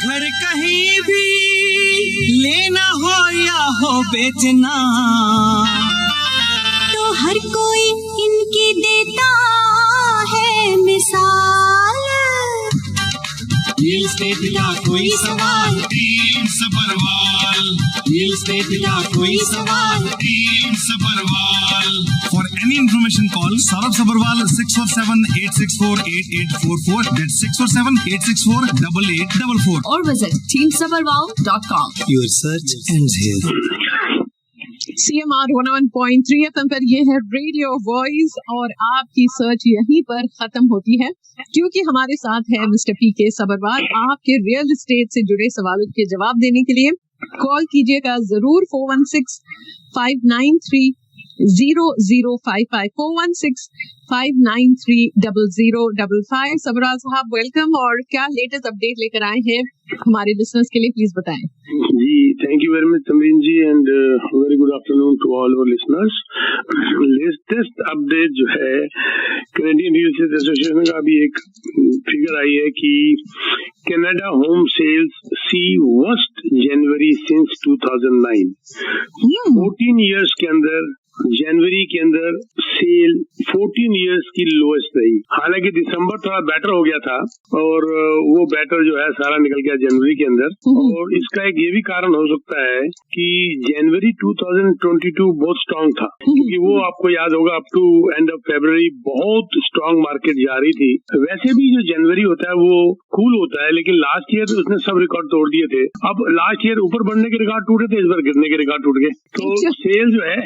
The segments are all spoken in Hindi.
घर कहीं भी लेना हो या हो बेचना, तो हर कोई इनकी देता है मिसाल। रियल एस्टेट या कोई सवाल, टीम सबरवाल। रियल एस्टेट या कोई सवाल, team Sabharwal. For any information call Saurabh Sabharwal 647-864-8844. That's 647-864-8844. Or visit teamsabharwal.com. Your search ends here. CMR 101.3 FM पर ये है रेडियो वॉइस और आपकी सर्च यहीं पर खत्म होती है, क्योंकि हमारे साथ है मिस्टर PK Sabharwal। आपके रियल एस्टेट से जुड़े सवालों के जवाब देने के लिए कॉल कीजिएगा जरूर 416-593-0055 416-593-0055। सबरवाल साहब वेलकम, और क्या लेटेस्ट अपडेट लेकर आए हैं हमारे लिसनर्स के लिए, प्लीज बताएं। जी thank you very much Tamreen ji, and very good afternoon to all our listeners. Latest update जो है कैनेडियन रियल एस्टेट एसोसिएशन का अभी एक फिगर आई है कि कनाडा होम सेल्स सी वर्स्ट जनवरी सिंस 2009। 14 इयर्स के अंदर जनवरी के अंदर सेल 14 इयर्स की लोएस्ट रही। हालांकि दिसंबर थोड़ा बेटर हो गया था और वो बेटर जो है सारा निकल गया जनवरी के अंदर। और इसका एक ये भी कारण हो सकता है कि जनवरी 2022 बहुत स्ट्रांग था, क्योंकि वो आपको याद होगा अप टू एंड ऑफ फरवरी बहुत स्ट्रांग मार्केट जा रही थी। वैसे भी जो जनवरी होता है वो कूल होता है, लेकिन लास्ट ईयर उसने सब रिकॉर्ड तोड़ दिए थे। अब लास्ट ईयर ऊपर बढ़ने के रिकॉर्ड टूटे थे, इस बार गिरने के रिकॉर्ड टूट गए। तो सेल जो है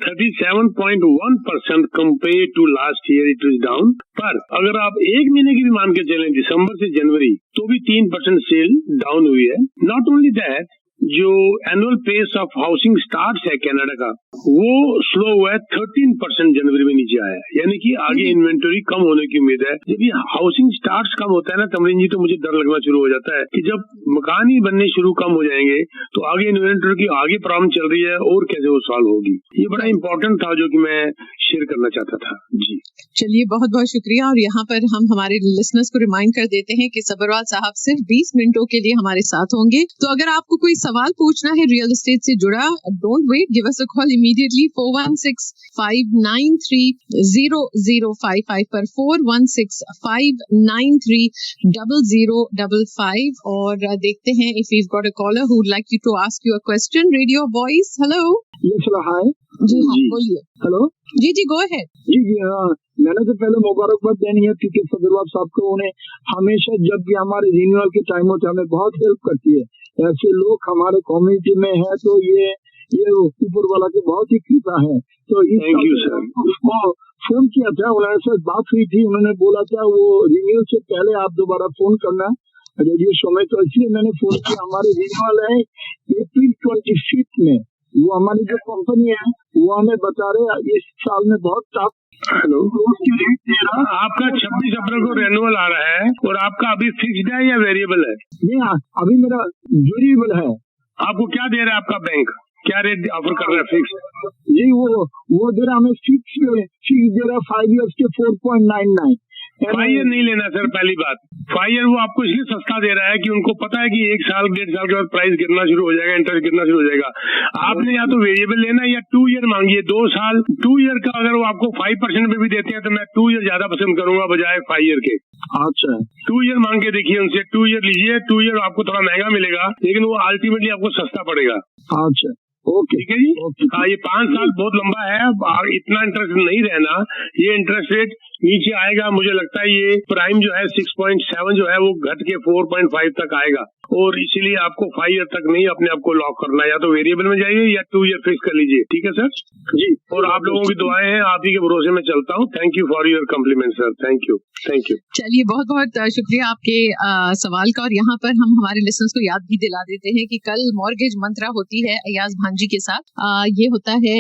37.1% compare to last year it is down. पर अगर आप एक महीने की भी मान के चलें दिसंबर से जनवरी, तो भी 3% सेल डाउन हुई है। नॉट ओनली दैट, जो annual pace of housing starts है कनाडा का, वो स्लो हुआ है, 13% जनवरी में नीचे आया है। यानी कि आगे इन्वेंटरी कम होने की उम्मीद है। जब ये हाउसिंग स्टार्ट्स कम होता है ना तमरीन जी, तो मुझे डर लगना शुरू हो जाता है कि जब मकान ही बनने शुरू कम हो जाएंगे तो आगे इन्वेंटरी की आगे प्रॉब्लम चल रही है और कैसे वो सॉल्व होगी। ये बड़ा इंपॉर्टेंट था जो कि मैं शेयर करना चाहता था। जी चलिए, बहुत बहुत शुक्रिया। और यहाँ पर हम हमारे लिसनर्स को रिमाइंड कर देते हैं कि सबरवाल साहब सिर्फ 20 मिनटों के लिए हमारे साथ होंगे। तो अगर आपको कोई सवाल पूछना है रियल एस्टेट से जुड़ा, don't wait, give us a call immediately 416-593-0055 पर 416-593-0055। और देखते हैं if we've got a caller who would like you to ask you a question. Radio voice, hello. Yes hi. जी हाँ, बोलिए। हेलो जी गो अहेड। जी मैंने तो पहले मुबारकबाद देनी है PK Sabharwal साहब को। उन्हें हमेशा जब भी हमारे रिन्यूअल के टाइम होता है हमें बहुत हेल्प करती है। ऐसे लोग हमारे कम्युनिटी में है तो ये ऊपर वाला की बहुत ही कृपा है। तो उसको फोन किया था, उन्होंने से बात हुई थी, उन्होंने बोला था वो रिन्यूअल से पहले आप दोबारा फोन करना रेडियो शो में। तो इसलिए मैंने फोन किया। हमारे रिन्यूअल है अप्रैल 25 में। वो हमारी जो कंपनी है वो हमें बता रहे इस साल में बहुत टफ। हेलो, आपका 26 अप्रैल को रेन्युअल आ रहा है और आपका अभी फिक्स्ड है या वेरिएबल है? नहीं, अभी मेरा वेरिएबल है। आपको क्या दे रहा है आपका बैंक, क्या रेट ऑफर कर रहा है? फिक्स जी वो दे रहा हमें फिक्स दे रहा 5 इयर्स के 4.99। 5 ईयर नहीं लेना सर, पहली बात। 5 ईयर वो आपको इसलिए सस्ता दे रहा है कि उनको पता है कि 1 साल 1.5 साल के बाद प्राइस गिरना शुरू हो जाएगा, इंटरेस्ट गिरना शुरू हो जाएगा। आपने या तो वेरिएबल लेना या 2 ईयर मांगिए, 2 साल। 2 ईयर का अगर वो आपको 5% पे भी देते हैं तो मैं 2 ईयर ज्यादा पसंद करूंगा बजाय 5 ईयर के। अच्छा, 2 ईयर मांग के देखिए उनसे, 2 ईयर लीजिए। 2 ईयर आपको थोड़ा महंगा मिलेगा, लेकिन वो अल्टीमेटली आपको सस्ता पड़ेगा। अच्छा, ओके, ठीक है जी। हाँ, ये 5 साल बहुत लंबा है, इतना इंटरेस्ट नहीं रहना। ये इंटरेस्ट रेट नीचे आएगा, मुझे लगता है ये प्राइम जो है 6.7 जो है वो घट के 4.5 तक आएगा। और इसीलिए आपको 5 ईयर तक नहीं अपने आप को लॉक करना, या तो वेरिएबल में जाइए या 2 ईयर फिक्स कर लीजिए। ठीक है सर जी। और आप लोगों की दुआएं हैं, आप ही के भरोसे में चलता हूँ। Thank you for your complement sir, thank you. चलिए, बहुत बहुत शुक्रिया आपके सवाल का। और यहाँ पर हम हमारे लिसनर्स को याद भी दिला देते हैं कि कल मॉर्गेज मंत्रा होती है अयाज भांजी के साथ। ये होता है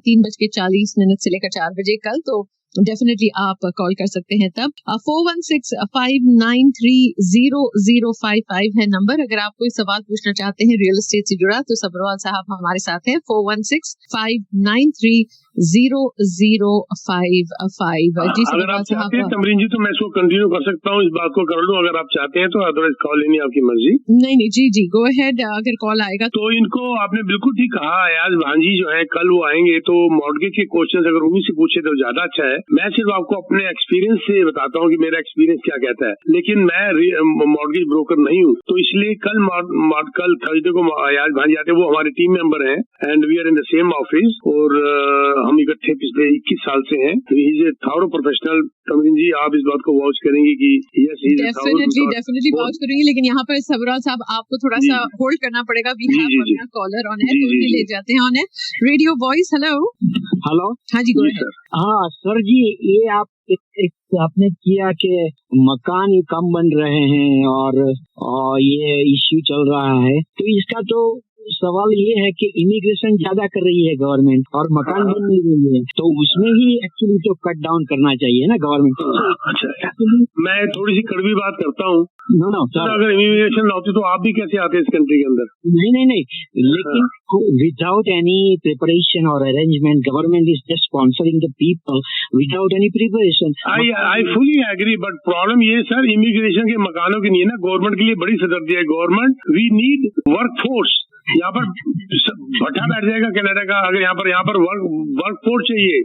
3:40 से लेकर 4 बजे कल। तो डेफिनेटली आप कॉल कर सकते हैं तब। 416-593-0055 है नंबर। अगर आप कोई सवाल पूछना चाहते हैं रियल एस्टेट से जुड़ा तो सबरवाल साहब हमारे साथ हैं। 416-593 0055। जी अगर आप चाहते हैं तमरीन जी तो मैं इसको कंटिन्यू कर सकता हूँ, इस बात को कर लूँ अगर आप चाहते हैं तो, अदरवाइज कॉल लेनी आपकी मर्जी। नहीं जी गो अहेड, अगर कॉल आएगा तो इनको आपने बिल्कुल ठीक कहा। अयाज भांजी जो है कल वो आएंगे तो मॉर्गेज के क्वेश्चंस अगर उन्हीं से पूछे तो ज्यादा अच्छा है। मैं सिर्फ आपको अपने एक्सपीरियंस से बताता हूँ कि मेरा एक्सपीरियंस क्या कहता है, लेकिन मैं मॉर्गेज ब्रोकर नहीं हूँ, तो इसलिए कल थर्सडे को अयाज भांजी आते हैं, वो हमारे टीम मेंबर हैं and we are in the same office, और हम इकट्ठे पिछले 21 साल से हैं। He is a thorough professional. Tamreen ji आप इस बात को वाच करेंगे कि yes he is definitely watch करूंगी, लेकिन यहाँ पर सबरवाल साहब आपको थोड़ा सा होल्ड करना पड़ेगा। We have one caller on है, तो उन्हें ले जाते हैं ऑन है। Radio voice, hello. हाँ जी, हाँ सर जी, ये आप आपने किया कि मकान कम बन रहे हैं और ये इश्यू चल रहा है, तो इसका तो सवाल ये है कि इमिग्रेशन ज्यादा कर रही है गवर्नमेंट और मकान बन नहीं रही है, तो उसमें ही एक्चुअली तो कट डाउन करना चाहिए ना गवर्नमेंट। अच्छा, मैं थोड़ी सी कड़वी बात करता हूँ। नो सर, अगर इमिग्रेशन ना होती तो आप भी कैसे आते इस कंट्री के अंदर? नहीं, लेकिन विदाउट एनी प्रिपरेशन और arrangement government is just sponsoring the people without any preparation. I fully agree, but problem ये सर इमिग्रेशन के मकानों की नहीं है ना, गवर्नमेंट के लिए बड़ी सदर्दी है। Government we need work force. यहाँ पर भट्टा बैठ जाएगा कनाडा का, अगर यहाँ पर वर्क फोर्स चाहिए,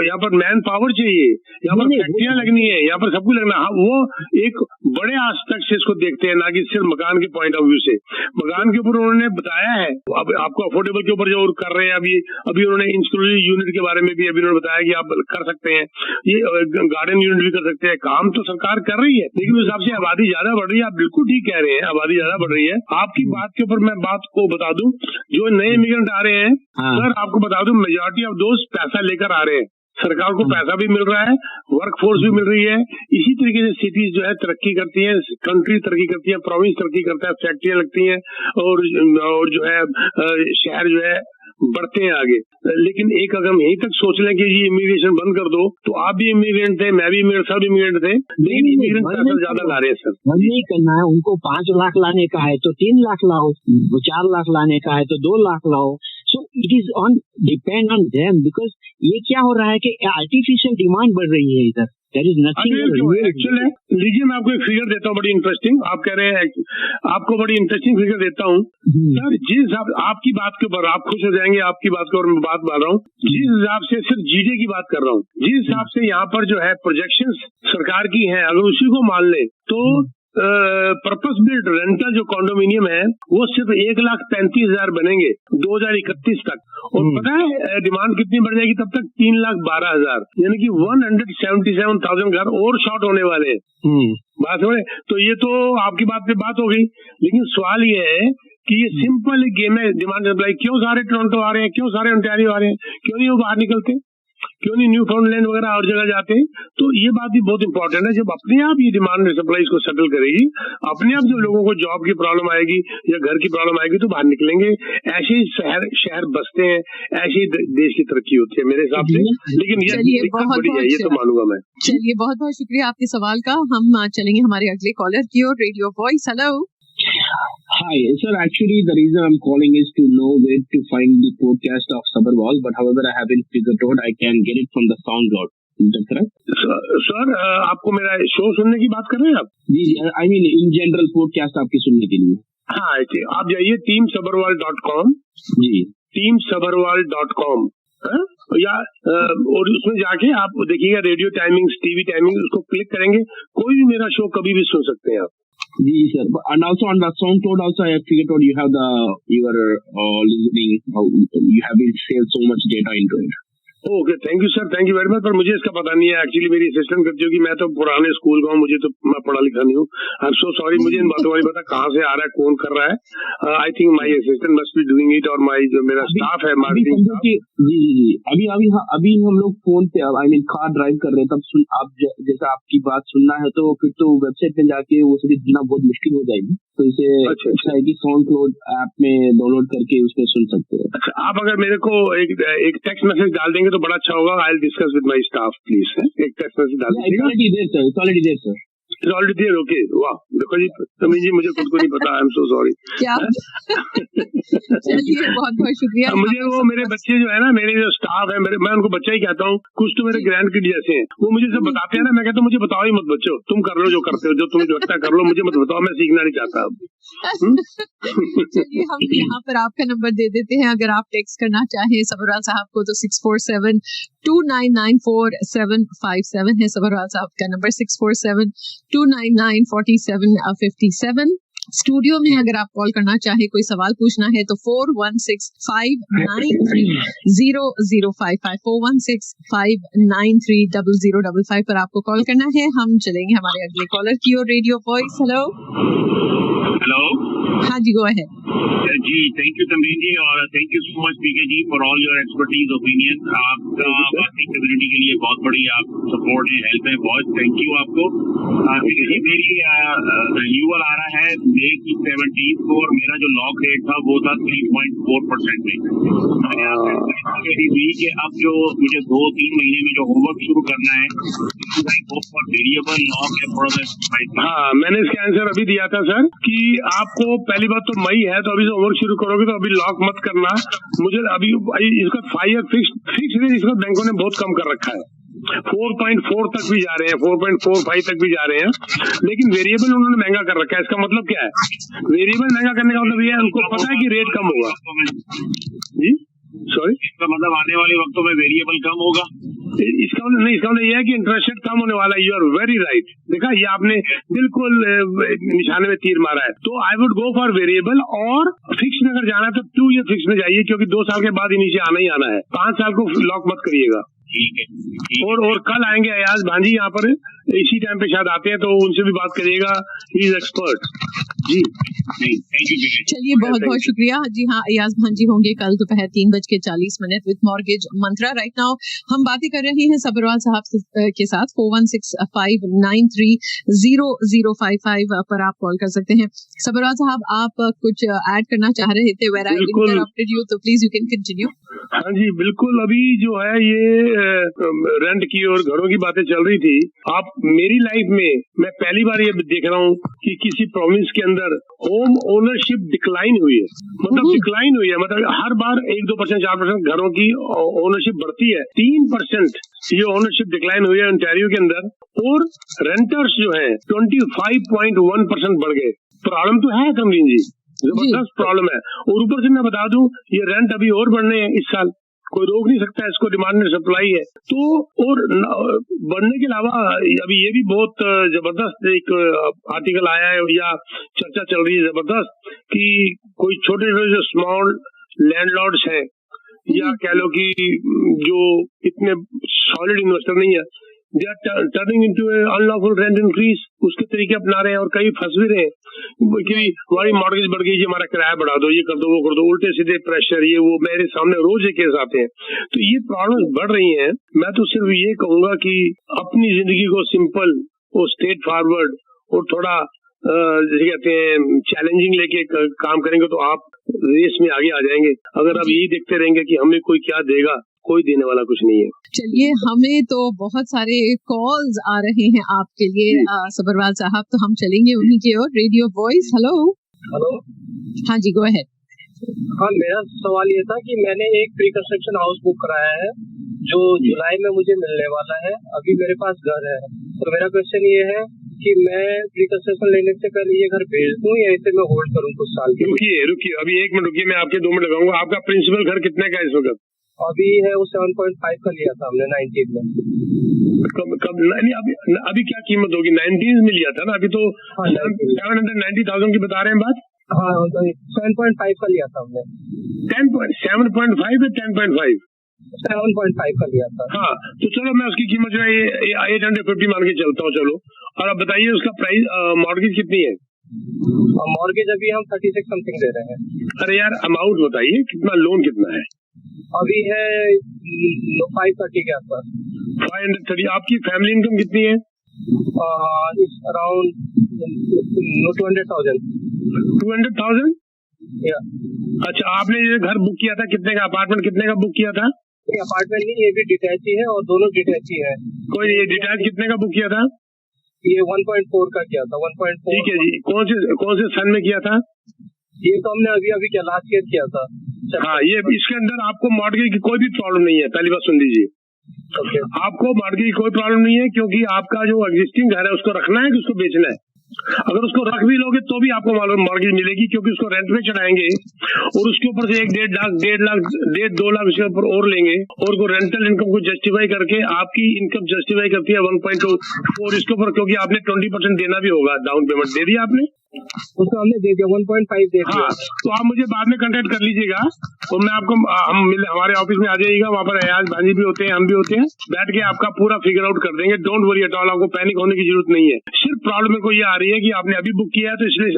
यहाँ पर मैन पावर चाहिए, यहाँ पर फैक्ट्रियां लगनी है, यहाँ पर सब कुछ लगना। हाँ, वो एक बड़े आस्पेक्ट से इसको देखते हैं, ना कि सिर्फ मकान के पॉइंट ऑफ व्यू से। मकान के ऊपर उन्होंने बताया है, अब आपको अफोर्डेबल के ऊपर जो कर रहे हैं अभी उन्होंने इंक्लूसिव यूनिट के बारे में भी अभी उन्होंने बताया कि आप कर सकते हैं, ये गार्डन यूनिट भी कर सकते हैं। काम तो सरकार कर रही है, लेकिन उस हिसाब से आबादी ज्यादा बढ़ रही है। आप बिल्कुल ठीक कह रहे हैं, आबादी ज्यादा बढ़ रही है। आपकी बात के ऊपर मैं बात को बता दूं, जो नए इमिग्रेंट आ रहे हैं सर, आपको बता दूं मेजॉरिटी ऑफ दोस्त पैसा लेकर आ रहे हैं। सरकार को पैसा भी मिल रहा है, वर्क फोर्स भी मिल रही है। इसी तरीके से सिटीज जो है तरक्की करती है, कंट्री तरक्की करती है, प्रोविंस तरक्की करता है, फैक्ट्रियां लगती हैं और जो है शहर जो है बढ़ते हैं आगे। लेकिन एक अगर हम यहीं तक सोच लें कि ये इमिग्रेशन बंद कर दो, तो आप भी इमिग्रेंट थे, मैं भी सब इमिग्रेंट थे, लेकिन इमिग्रेंट पैसा ज्यादा ला रहे हैं सर। बंद नहीं करना है, उनको 5 लाख लाने का है तो 3 लाख लाओ, 4 लाख लाने का है तो 2 लाख लाओ। So it is on depend on them, because ये क्या हो रहा है कि आर्टिफिशियल डिमांड बढ़ रही है इधर। There is nothing एक्चुअल है। लीजिए मैं आपको एक फिगर देता हूँ बड़ी इंटरेस्टिंग। आप कह रहे हैं, आपको बड़ी इंटरेस्टिंग फिगर देता हूँ सर। जिस हिसाब आपकी बात के ऊपर आप खुश हो जाएंगे, आपकी बात के ऊपर मैं बात कर रहा हूँ, जिस हिसाब से सिर्फ जीडीपी की बात कर रहा हूँ, जिस हिसाब से यहाँ पर जो है प्रोजेक्शंस सरकार की है, अगर उसी को मान ले तो पर्पस बिल्ड रेंटल जो कॉन्डोमिनियम है वो सिर्फ 1,35,000 बनेंगे 2031 तक, और पता है डिमांड कितनी बढ़ जाएगी तब तक? 3,12,000, यानी कि 177,000 घर और शॉर्ट होने वाले हैं। बात समझे? तो ये तो आपकी बात पे बात हो गई, लेकिन सवाल ये है कि ये सिंपल गेम है डिमांड सप्लाई। क्यों सारे टोरंटो आ रहे हैं, क्यों सारे ओंटारियो आ रहे हैं, क्यों नहीं वो बाहर निकलते, क्यों नहीं न्यू फाउंडलैंड वगैरह और जगह जाते हैं? तो ये बात भी बहुत इंपॉर्टेंट है। जब अपने आप ये डिमांड सप्लाई को सेटल करेगी, अपने आप जब लोगों को जॉब की प्रॉब्लम आएगी या घर की प्रॉब्लम आएगी तो बाहर निकलेंगे। ऐसे ही शहर बसते हैं, ऐसे ही देश की तरक्की होती है मेरे हिसाब से। लेकिन ये बहुत बड़ी है, ये तो मानूंगा मैं। चलिए, बहुत बहुत शुक्रिया आपके सवाल का। हम चलेंगे हमारे अगले कॉलर की ओर। Radio voice, hello. Hi, sir. Actually, the reason I'm calling is to know where to find the podcast of Sabharwal, but however, I haven't figured out. I can get it from the SoundCloud. Is that correct? Sir, आपको मेरा शो सुनने की बात कर रहे हैं आप? जी, I mean in general podcast आपकी सुनने के लिए। हाँ, आप जाइए teamsabharwal.com जी, teamsabharwal.com या और उसमें जाके आप देखिएगा रेडियो टाइमिंग्स, टीवी टाइमिंग, उसको क्लिक करेंगे, कोई भी मेरा शो कभी भी सुन सकते हैं आप। जी sir, and also on the SoundCloud also I have figured out you have your listening, you have been saved so much data into it. Okay, thank you sir, thank you very much. पर मुझे इसका पता नहीं है एक्चुअली, मेरी असिस्टेंट करती होगी, मैं तो पुराने स्कूल का हूँ, मुझे तो मैं पढ़ा लिखा नहीं हूँ। आई एम सो सॉरी, मुझे इन बातों का नहीं पता कहाँ से आ रहा है, कौन कर रहा है। I think my assistant must be doing it, और माई जो मेरा स्टाफ है मार्केटिंग स्टाफ। जी, अभी हम लोग फोन पे, आई मीन कार ड्राइव कर रहे हैं, तब आप जैसा आपकी बात सुनना है तो फिर तो वेबसाइट पे जाके वो सभी सुनना बहुत मुश्किल हो जाएगी। तो इसे अच्छा है कि SoundCloud ऐप में डाउनलोड करके उसमें सुन सकते हैं। अच्छा, आप अगर मेरे को एक टेक्स्ट मैसेज डाल देंगे तो बड़ा अच्छा होगा। I will discuss with my staff please. एक टेक्स्ट मैसेज डाल दीजिएगा। It's already there, sir. Already there, okay, वाह, देखो जी तमीन जी, मुझे खुद को नहीं पता, आई एम सो सॉरी। क्या चलिए बहुत बहुत शुक्रिया। मुझे वो मेरे बच्चे जो है ना, मेरे जो स्टाफ है, मैं उनको बच्चा ही कहता हूँ, कुछ तो मेरे ग्रैंड किड जैसे हैं, वो मुझे सब बताते हैं ना, मैं कहता हूँ मुझे बताओ ही मत बच्चों, तुम कर लो जो करते हो, जो तुम्हें लगता है कर लो, मुझे मत बताओ, मैं सीखना नहीं चाहता अब। चलिए हम यहाँ पर आपका नंबर दे देते हैं, अगर आप टेक्स्ट करना चाहें सबरवाल साहब को तो 647-299-4757 है सबरवाल साहब का नंबर, 647-299-4757। स्टूडियो में अगर आप कॉल करना चाहे, कोई सवाल पूछना है तो 416-593-0055 416-593-0055 पर आपको कॉल करना है। हम चलेंगे हमारे अगले कॉलर की ओर। Radio voice, hello. हेलो, हाँ जी, गो अहेड जी। थैंक यू तमरीन जी, और thank you so much PK ji for all your expertise opinion. आपका बाकी कम्युनिटी के लिए बहुत बड़ी आप सपोर्ट है, हेल्प है, बहुत थैंक यू आपको। मेरी रिन्यूअल आ रहा है मई की 17 को, और मेरा जो लॉक रेट था वो था 3.4% में। मेरी हुई कि अब जो मुझे 2-3 महीने में जो होमवर्क शुरू करना है, वेरिएबल लॉक है थोड़ा सा। हाँ, मैंने इसका आंसर अभी दिया था सर, कि आपको पहली बात तो मई है, तो अभी से होमवर्क शुरू करोगे तो अभी लॉक मत करना। मुझे अभी इसका 5 ईयर फिक्स रेट इसका बैंकों ने बहुत कम कर रखा है, 4.4 तक भी जा रहे हैं, 4.45 तक भी जा रहे हैं, लेकिन वेरिएबल उन्होंने महंगा कर रखा है। इसका मतलब क्या है? वेरिएबल महंगा करने का मतलब ये है, उनको पता है कि रेट कम होगा। जी सॉरी, इसका मतलब आने वाले वक्तों में वेरिएबल कम होगा? इसका मतलब नहीं, इसका मतलब ये है कि इंटरेस्ट रेट कम होने वाला है। You are very right. देखा, ये आपने बिल्कुल निशाने में तीर मारा है। तो आई वुड गो फॉर वेरिएबल, और फिक्स में अगर जाना है तो 2 ईयर फिक्स में जाइए, क्योंकि 2 साल के बाद ही नीचे आना ही आना है। 5 साल को लॉक मत करिएगा। ठीक है। और कल आएंगे अयाज भांजी यहाँ पर, इसी टाइम पे शायद आते हैं, तो उनसे भी बात करिएगा, ही इज एक्सपर्ट। जी थैंक यू। चलिए बहुत बहुत शुक्रिया। जी हाँ, अयाज भांजी होंगे कल दोपहर 3:40 with mortgage Mantra. Right now हम बातें कर रहे हैं सबरवाल साहब के साथ। 416-593-0055 पर आप कॉल कर सकते हैं। सबरवाल साहब, आप कुछ ऐड करना चाह रहे थे, वेयर आई इंटरप्टेड यू, तो प्लीज यू कैन कंटिन्यू। हाँ जी बिल्कुल। अभी जो है ये रेंट की और घरों की बातें चल रही थी। आप मेरी लाइफ में मैं पहली बार ये देख रहा हूँ कि किसी प्रोविंस के अंदर होम ओनरशिप डिक्लाइन हुई है। मतलब डिक्लाइन हुई है, मतलब हर बार 1-2%, 4% घरों की ओनरशिप बढ़ती है, 3% ये ओनरशिप डिक्लाइन हुई है ओंटारियो के अंदर, और रेंटर्स जो है 25.1% बढ़ गए। प्रॉब्लम तो है तमरीन जी, जबरदस्त प्रॉब्लम है। और ऊपर से मैं बता दूं, ये रेंट अभी और बढ़ने हैं इस साल, कोई रोक नहीं सकता इसको, डिमांड एंड सप्लाई है। तो और बढ़ने के अलावा अभी ये भी बहुत जबरदस्त एक आर्टिकल आया है या चर्चा चल रही है जबरदस्त, कि कोई छोटे छोटे जो स्मॉल लैंडलॉर्ड्स हैं, या कह लो कि जो इतने सॉलिड इन्वेस्टर नहीं है, they are turning into unlawful rent increase, उसके तरीके अपना रहे हैं, और कई फंस भी रहे हैं कि हमारी मॉर्गेज बढ़ गई, हमारा किराया बढ़ा दो, ये कर दो, वो कर दो, उल्टे सीधे प्रेशर, ये वो मेरे सामने रोज ये केस आते हैं। तो ये प्रॉब्लम बढ़ रही हैं। मैं तो सिर्फ ये कहूंगा कि अपनी जिंदगी को सिंपल और स्ट्रेट फॉरवर्ड और थोड़ा जैसे कहते हैं चैलेंजिंग लेके काम करेंगे तो आप रेस में आगे आ जाएंगे। अगर आप यही देखते रहेंगे कि हमें कोई क्या देगा, कोई देने वाला कुछ नहीं है। चलिए, हमें तो बहुत सारे कॉल्स आ रहे हैं आपके लिए सबरवाल साहब, तो हम चलेंगे उन्हीं की ओर। Radio voice, hello. हेलो, हाँ जी, गो अहेड। हाँ, मेरा सवाल ये था कि मैंने एक प्री कंस्ट्रक्शन हाउस बुक कराया है जो जुलाई में मुझे मिलने वाला है। अभी मेरे पास घर है, तो मेरा क्वेश्चन ये है कि मैं प्री कंस्ट्रक्शन लेने से पहले ये घर भेज दूं या इसे मैं होल्ड करूं कुछ साल के? रुकिए अभी 1 मिनट रुकिए, मैं आपके 2 मिनट लगाऊंगा। आपका प्रिंसिपल घर कितने का है इस वक्त? अभी है वो 7.5 का लिया था हमने 19 में। कब नहीं, अभी क्या कीमत होगी? 19 में लिया था ना, अभी तो 790,000 की बता रहे हैं बात। हाँ, 7.5 का लिया था हमने। 7.5 या 10.5? 7.5 का लिया था। हाँ, तो चलो मैं उसकी कीमत जो है 850 मान के चलता हूँ। चलो, और अब बताइए उसका प्राइस, मॉर्गेज कितनी है? मॉर्गेज अभी हम 36 समथिंग दे रहे हैं। अरे यार अमाउंट बताइए, कितना लोन कितना है? अभी है 530 के आसपास। 530। आपकी फैमिली इनकम कितनी है? अराउंड 200,000। 200,000? अच्छा, आपने ये घर बुक किया था कितने का, अपार्टमेंट कितने का बुक किया था? अपार्टमेंट नहीं, ये भी डिटैच ही है और दोनों डिटैच ही है। कोई ये डिटैच कितने का बुक किया था? ये 1.4 का किया था, 1.4। ठीक है जी, कौन से सन में किया था? ये तो हमने अभी क्या लास्ट ईयर किया था। हाँ, ये इसके अंदर आपको मॉर्गेज की कोई भी प्रॉब्लम नहीं है। पहली बात सुन लीजिए, आपको मॉर्गेज की कोई प्रॉब्लम नहीं है, क्योंकि आपका जो एग्जिस्टिंग घर है उसको रखना है कि उसको बेचना है। अगर उसको रख भी लोगे तो भी आपको मॉर्गेज मिलेगी, क्योंकि उसको रेंट में चढ़ाएंगे और उसके ऊपर से 1-1.5 लाख उसके ऊपर और लेंगे, और को रेंटल इनकम को जस्टिफाई करके आपकी इनकम जस्टिफाई करती है 1.4 इसके ऊपर, क्योंकि आपने 20% देना भी होगा। डाउन पेमेंट दे दिया आपने, उसको हमने दे दिया 1.5 दे दिया। हाँ, तो आप मुझे बाद में कांटेक्ट कर लीजिएगा और मैं आपको हमारे ऑफिस में आ जाइएगा, वहाँ पर अयाज भांजी भी होते हैं, हम भी होते हैं, बैठ के आपका पूरा फिगर आउट कर देंगे। डोंट वरी एट ऑल, आपको पैनिक होने की जरूरत नहीं है। सिर्फ प्रॉब्लम मेरे को ये आ रही है कि आपने अभी बुक किया है, तो इसलिए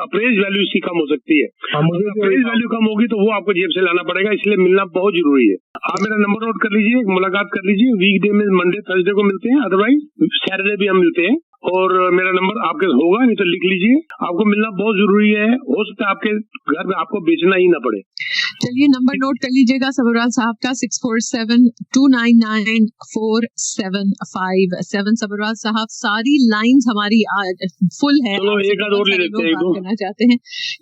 अप्रेज वैल्यू इसकी कम हो सकती है। अप्रेज वैल्यू कम होगी तो वो आपको जेब से लाना पड़ेगा, इसलिए मिलना बहुत जरूरी है। आप मेरा नंबर नोट कर लीजिए, मुलाकात कर लीजिए। वीकडे में मंडे थर्सडे को मिलते हैं, अदरवाइज सैटरडे भी हम मिलते हैं। और मेरा नंबर आपके होगा, नहीं तो लिख लीजिए, आपको मिलना बहुत जरूरी है। हो सकता है आपके घर में आपको बेचना ही ना पड़े। चलिए नंबर नोट कर लीजिएगा सबरवाल साहब का 6472994757। सबरवाल साहब, सारी लाइंस हमारी फुल है। चलो एक आध और ले लेते हैं, करना चाहते हैं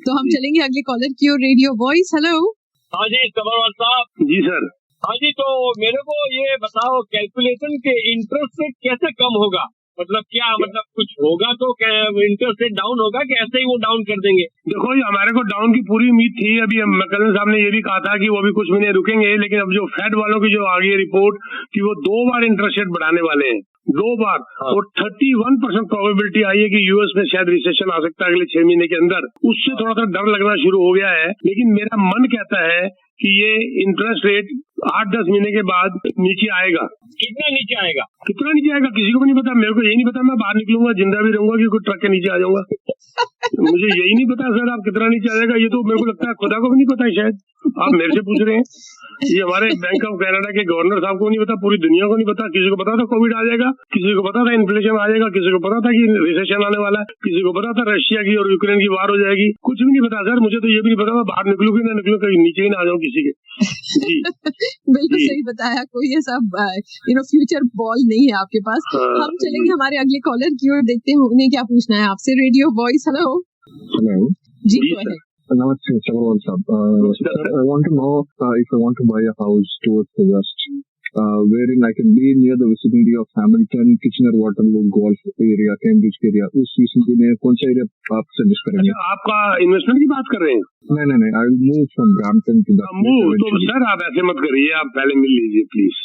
तो हम चलेंगे अगले कॉलर की ओर। Radio voice, hello. हाँ जी सबरवाल साहब। जी सर। हाँ जी, तो मेरे को ये बताओ, कैलकुलेशन के इंटरेस्ट रेट कैसे कम होगा? मतलब क्या, मतलब कुछ होगा तो क्या इंटरेस्ट रेट डाउन होगा कि ऐसे ही वो डाउन कर देंगे? देखो जी, हमारे को डाउन की पूरी उम्मीद थी। अभी करण साहब ने ये भी कहा था कि वो भी कुछ महीने रुकेंगे, लेकिन अब जो फेड वालों की जो आ गई रिपोर्ट कि वो 2 बार इंटरेस्ट रेट बढ़ाने वाले हैं, 2 बार, और 31% प्रोबेबिलिटी आई है कि यूएस में शायद रिसेशन आ सकता है अगले 6 महीने के अंदर। उससे थोड़ा सा डर लगना शुरू हो गया है, लेकिन मेरा मन कहता है कि ये इंटरेस्ट रेट 8-10 महीने के बाद नीचे आएगा। कितना नीचे आएगा? कितना नीचे आएगा किसी को भी नहीं पता। मेरे को यही नहीं पता, मैं बाहर निकलूंगा जिंदा भी रहूंगा कि कोई ट्रक के नीचे आ जाऊंगा। मुझे यही नहीं पता सर, आप कितना नीचे आ जाएगा, ये तो मेरे को लगता है खुदा को भी नहीं पता है। शायद आप मेरे से पूछ रहे हैं, ये हमारे बैंक ऑफ कनाडा के गवर्नर साहब को नहीं पता, पूरी दुनिया को नहीं पता। किसी को पता था कोविड आ जाएगा, किसी को पता था इन्फ्लेशन आ जाएगा, किसी को पता था कि रिसेशन आने वाला है, किसी को पता था रशिया की और यूक्रेन की वार हो जाएगी। कुछ भी नहीं पता सर, मुझे तो ये भी नहीं पता था बाहर निकलूं कि ना निकलूं, कहीं नीचे ही ना आ जाऊं किसी के। जी बिल्कुल सही बताया, कोई ये सब फ्यूचर बॉल नहीं है आपके पास। हम चलेंगे हमारे अगले कॉलर की ओर, देखते हैं उन्हें क्या पूछना है आपसे। Radio voice, hello. Hello. Ji go ahead. Namaste, Sabharwal Sahab. Sir, I want to know if I want to buy a house towards the west, wherein I can be near the vicinity of Hamilton, Kitchener-Waterloo, Golf area, Cambridge area. उस विषय में कौन सा एरिया आप सजेस्ट करेंगे? आपका इन्वेस्टमेंट की बात कर रहे हैं? नहीं, I will move from Brampton to the तो सर आप ऐसे मत करिए, आप पहले मिल लीजिए प्लीज।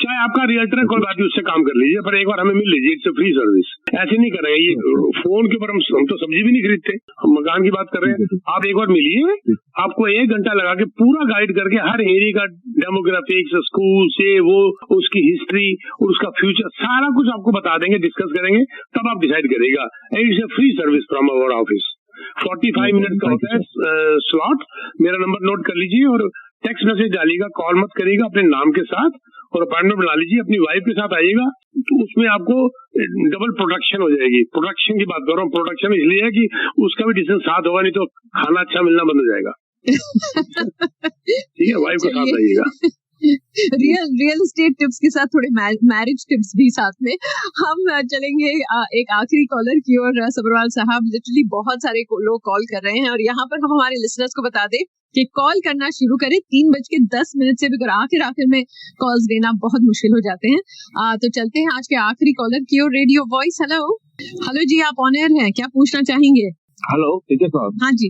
चाहे आपका रियल्टर है, कोई बात नहीं, उससे काम कर लीजिए, पर एक बार हमें मिल लीजिए। It's free service. ऐसे नहीं करेंगे, ये फोन के ऊपर हम तो सब्जी भी नहीं खरीदते, हम मकान की बात कर रहे हैं। आप एक बार मिलिए, आपको 1 घंटा लगा के पूरा गाइड करके हर एरिया का डेमोग्राफिक्स, स्कूल से वो उसकी हिस्ट्री और उसका फ्यूचर सारा कुछ आपको बता देंगे, डिस्कस करेंगे, तब आप डिसाइड करेगा। It's a free service from our office. 45 minute का होता है स्लॉट। मेरा नंबर नोट कर लीजिए और टेक्स्ट मैसेज डालिएगा, कॉल मत करिएगा, अपने नाम के साथ, और अपॉइंटमेंट बना लीजिए। अपनी वाइफ के साथ आइएगा, तो उसमें आपको डबल प्रोडक्शन हो जाएगी। प्रोडक्शन की बात कर रहा हूँ, प्रोडक्शन इसलिए है कि उसका भी डिस्टेंस साथ होगा, नहीं तो खाना अच्छा मिलना बंद हो जाएगा। ठीक है, वाइफ के साथ आइएगा। रियल एस्टेट टिप्स के साथ थोड़े मैरिज टिप्स भी साथ में। हम चलेंगे एक आखिरी कॉलर की ओर। सबरवाल साहब, लिटरली बहुत सारे लोग कॉल कर रहे हैं और यहाँ पर हम हमारे लिसनर्स को बता दें कि कॉल करना शुरू करें 3:10 से भी, अगर आखिर में कॉल्स देना बहुत मुश्किल हो जाते हैं। तो चलते हैं आज के आखिरी कॉलर की ओर। रेडियो वॉइस, हेलो जी, आप ऑन एयर हैं, क्या पूछना चाहेंगे? हेलो, ठीक है साहब। हाँ जी।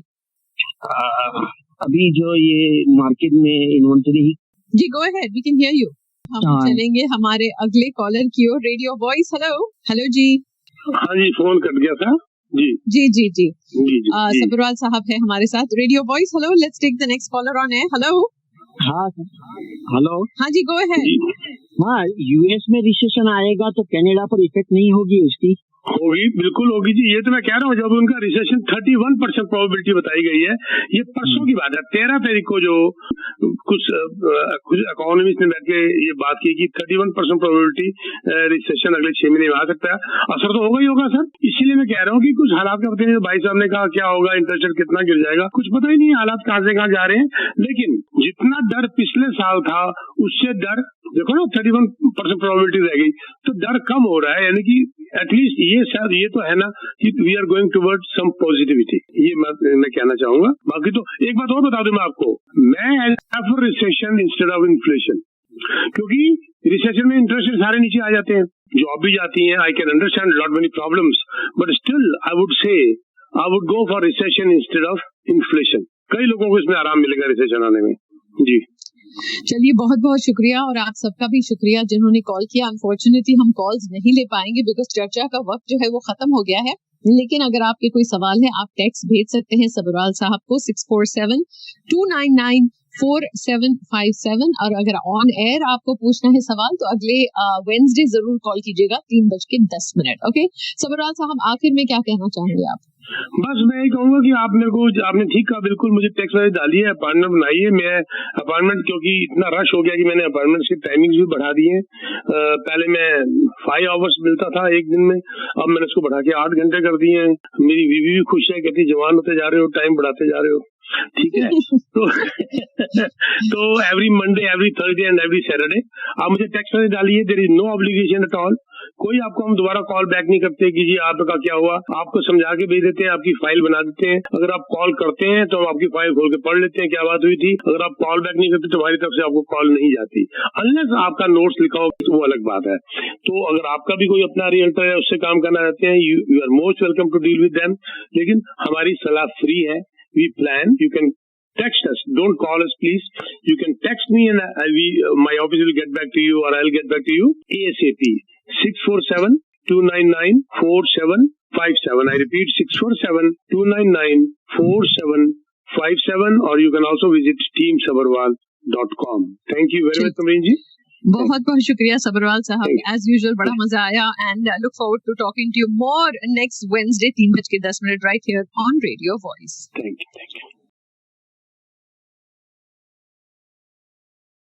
अभी जो ये मार्केट में इन्वेंटरी, जी go ahead, we can hear you. हम चलेंगे हमारे अगले कॉलर की ओर। रेडियो वॉइस, हेलो जी। हाँ जी, फोन कट गया था। जी। सबरवाल साहब है हमारे साथ। Radio voice, hello, let's take the next caller on air. Hello. हाँ हेलो। हाँ जी, गो अहेड। हाँ, यूएस में रिसेशन आएगा तो कनाडा पर इफेक्ट नहीं होगी उसकी? होगी, बिल्कुल होगी जी। ये तो मैं कह रहा हूँ, जब उनका रिसेशन 31% प्रोबेबिलिटी बताई गई है, ये परसों की बात है। 13 तारीख को जो कुछ इकोनॉमिस्ट ने बैठ के ये बात की कि 31% प्रोबेबिलिटी रिसेशन अगले 6 महीने में आ सकता है। असर तो होगा ही होगा सर। इसीलिए मैं कह रहा हूँ कि कुछ हालात का पता नहीं। भाई साहब ने कहा क्या होगा, इंटरेस्ट रेट कितना गिर जाएगा, कुछ पता ही नहीं, हालात कहाँ से कहाँ जा रहे हैं। लेकिन जितना डर पिछले साल था, उससे डर देखो ना 31% प्रोबेबिलिटी रह गई, तो डर कम हो रहा है, यानी कि एटलीस्ट ये शायद ये तो है ना कि we are going toward some positivity, ये मैं कहना चाहूंगा। बाकी तो एक बात और बता दूं मैं आपको, मैं as for recession instead of inflation, क्योंकि रिसेशन में इंटरेस्ट रेट सारे नीचे आ जाते हैं, जॉब भी जाती है, I can understand lot many problems, but still I would say I would go for recession instead of inflation. कई लोगों को इसमें आराम मिलेगा रिसेशन आने में। जी चलिए, बहुत बहुत शुक्रिया, और आप सबका भी शुक्रिया जिन्होंने कॉल किया। अनफॉर्चुनेटली हम कॉल्स नहीं ले पाएंगे बिकॉज चर्चा का वक्त जो है वो खत्म हो गया है, लेकिन अगर आपके कोई सवाल है आप टेक्स्ट भेज सकते हैं सबरवाल साहब को 647-299-4757, और अगर ऑन एयर आपको पूछना है सवाल तो अगले वेडनेसडे जरूर कॉल कीजिएगा 3:10। ओके सबरवाल साहब, आखिर में क्या कहना चाहेंगे आप? बस मैं यही कहूंगा कि आपने ठीक कहा, बिल्कुल मुझे टेक्स्ट मैसेज डाली है, अपॉइंटमेंट बनाई है। मैं अपॉइंटमेंट, क्योंकि इतना रश हो गया कि मैंने अपॉइंटमेंट की टाइमिंग भी बढ़ा दी है। पहले मैं 5 आवर्स मिलता था एक दिन में, अब मैंने उसको बढ़ा के 8 घंटे कर दिए हैं। मेरी बीवी भी खुश है, कहती जवान होते जा रहे हो, टाइम बढ़ाते जा रहे हो, ठीक है। तो every Monday, every Thursday and every Saturday आप मुझे टेक्स्ट मैसेज डालिए, there is no obligation at all. कोई आपको हम दोबारा कॉल बैक नहीं करते कि जी आपका क्या हुआ, आपको समझा के भेज देते हैं, आपकी फाइल बना देते हैं। अगर आप कॉल करते हैं तो हम आपकी फाइल खोल के पढ़ लेते हैं क्या बात हुई थी। अगर आप कॉल बैक नहीं करते तो हमारी तरफ से आपको कॉल नहीं जाती, अनलेस आपका नोट्स लिखा हो तो वो अलग बात है। तो अगर आपका भी कोई अपना रियल्टर है, उससे काम करना चाहते हैं, you are most welcome to deal with them. लेकिन हमारी सलाह फ्री है, we plan, you can text us, don't call us please, you can text me and my office will get back to you, or I'll get back to you ASAP. 647-299-4757. I repeat, 647-299-4757, or you can also visit teamsabarwal.com. Thank you very much Tamreen ji. बहुत बहुत शुक्रिया सबरवाल साहब, एज यूजुअल बड़ा मजा आया, and look forward to talking to you more next Wednesday 3:10 right here on radio voice. Thank you.